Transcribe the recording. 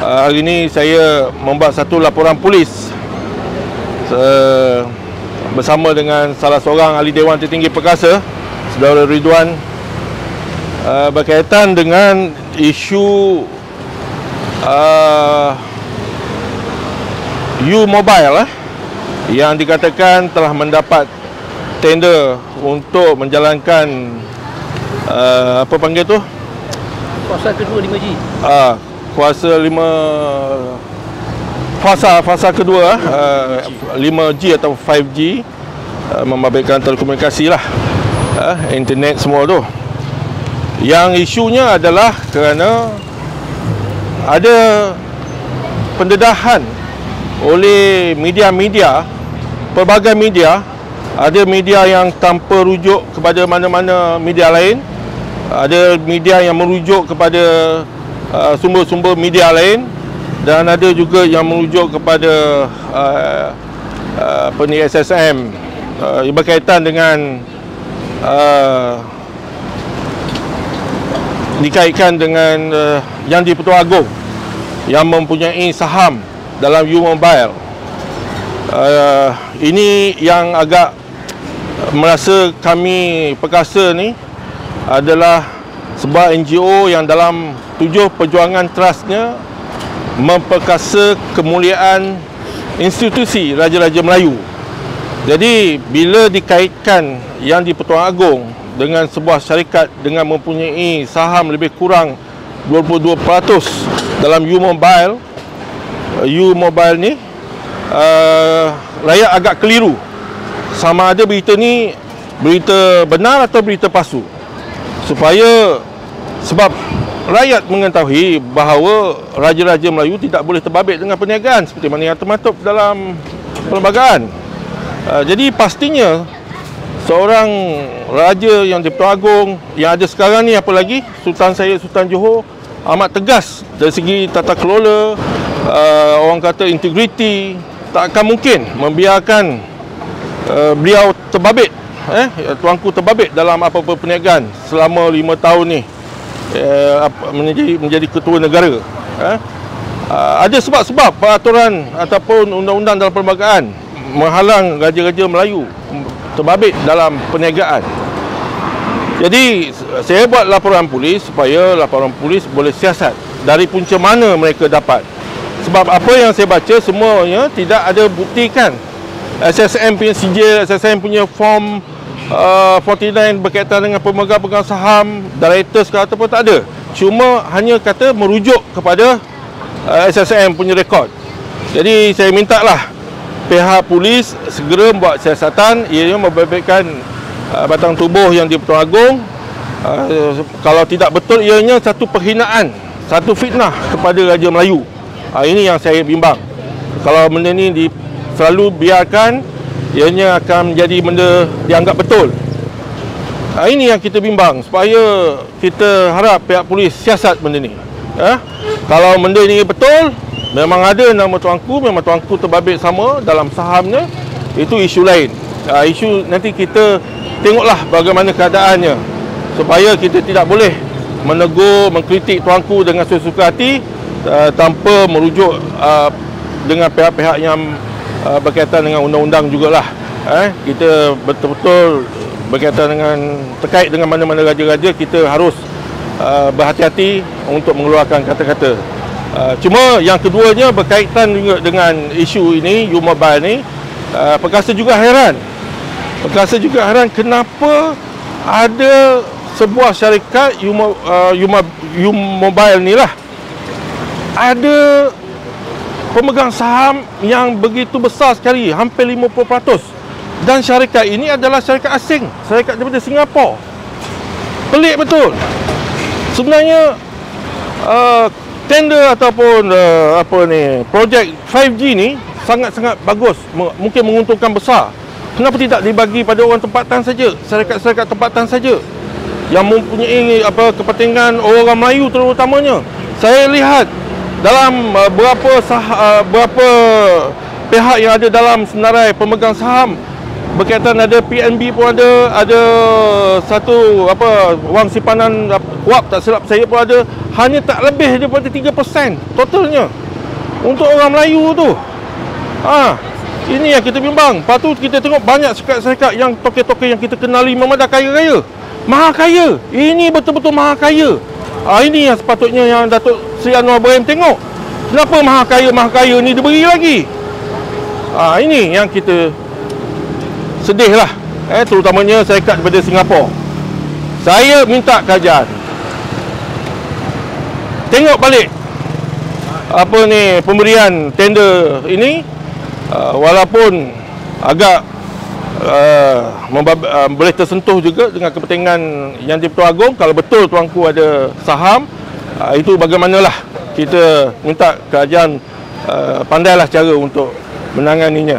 Hari ini saya membuat satu laporan polis bersama dengan salah seorang ahli Dewan Tertinggi Perkasa, Saudara Ridwan, berkaitan dengan isu U-Mobile yang dikatakan telah mendapat tender untuk menjalankan apa panggil tu? Fasa kedua 5G. Fasa kedua 5G atau 5G, membabitkan telekomunikasi lah, internet semua tu. Yang isunya adalah kerana ada pendedahan oleh media-media, pelbagai media. Ada media yang tanpa rujuk kepada mana-mana media lain, ada media yang merujuk kepada sumber-sumber media lain, dan ada juga yang merujuk kepada SSM berkaitan dengan dikaitkan dengan yang di-Pertuan Agong yang mempunyai saham dalam U-Mobile. Ini yang agak merasa kami Perkasa ni adalah sebuah NGO yang dalam tujuh perjuangan trustnya memperkasa kemuliaan institusi Raja-Raja Melayu. Jadi bila dikaitkan yang di-Pertuan Agong dengan sebuah syarikat dengan mempunyai saham lebih kurang 22% dalam U-Mobile ni, rakyat agak keliru sama ada berita ni berita benar atau berita palsu, sebab rakyat mengetahui bahawa Raja-Raja Melayu tidak boleh terbabit dengan perniagaan seperti mana yang termaktub dalam perlembagaan. Jadi pastinya seorang raja yang di-Pertuan Agong yang ada sekarang ni, apa lagi Sultan Johor, amat tegas dari segi tata kelola, orang kata integriti. Tak akan mungkin membiarkan beliau terbabit, tuanku terbabit dalam apa-apa perniagaan selama 5 tahun ni menjadi ketua negara. Ada sebab-sebab peraturan ataupun undang-undang dalam perlembagaan menghalang Raja-Raja Melayu terbabit dalam perniagaan. Jadi saya buat laporan polis supaya laporan polis boleh siasat dari punca mana mereka dapat. Sebab apa yang saya baca semuanya tidak ada buktikan. SSM punya sijil, SSM punya form 49 berkaitan dengan pemegang saham, directors ke ataupun tak ada. Cuma hanya kata merujuk kepada SSM punya rekod. Jadi saya mintalah pihak polis segera buat siasatan, ianya membabitkan batang tubuh yang di-Pertuan Agong. Kalau tidak betul, ianya satu penghinaan, satu fitnah kepada Raja Melayu. Ini yang saya bimbang. Kalau benda ni selalu biarkan, ianya akan menjadi benda dianggap betul. Ini yang kita bimbang, supaya kita harap pihak polis siasat benda ni. Kalau benda ni betul, memang ada nama tuanku, memang tuanku terbabit sama dalam sahamnya, itu isu lain. Isu nanti kita tengoklah bagaimana keadaannya, supaya kita tidak boleh menegur, mengkritik tuanku dengan sesuka hati tanpa merujuk dengan pihak-pihak yang berkaitan dengan undang-undang jugalah. Kita betul-betul berkaitan dengan, terkait dengan mana-mana raja-raja, kita harus berhati-hati untuk mengeluarkan kata-kata. Cuma yang keduanya berkaitan juga dengan isu ini, U-Mobile ni, Perkasa juga heran. Perkasa juga heran kenapa ada sebuah syarikat U-Mobile ni lah, ada pemegang saham yang begitu besar sekali, hampir 50%. Dan syarikat ini adalah syarikat asing, syarikat daripada Singapura. Pelik betul. Sebenarnya tender ataupun projek 5G ni sangat-sangat bagus, mungkin menguntungkan besar. Kenapa tidak dibagi pada orang tempatan saja, syarikat-syarikat tempatan saja yang mempunyai kepentingan orang Melayu terutamanya. Saya lihat dalam berapa pihak yang ada dalam senarai pemegang saham, berkaitan ada PNB pun ada satu wang simpanan wap tak silap saya pun ada, hanya tak lebih daripada 3% totalnya untuk orang Melayu tu. Ini yang kita bimbang. Lepas tu kita tengok banyak syarikat-syarikat yang token-token yang kita kenali memang dah kaya-kaya. Maha kaya. Ini betul-betul maha kaya. Ini yang sepatutnya yang Datuk Seri Anwar Ibrahim tengok. Kenapa maha kaya ni diberi lagi? Ini yang kita sedih lah. Terutamanya syarikat daripada Singapura. Saya minta kajian. Tengok balik pemberian tender ini. Walaupun agak boleh tersentuh juga dengan kepentingan Yang di-Pertuan Agong. Kalau betul tuanku ada saham, itu bagaimanalah kita minta kajian, pandailah cara untuk menanganinya.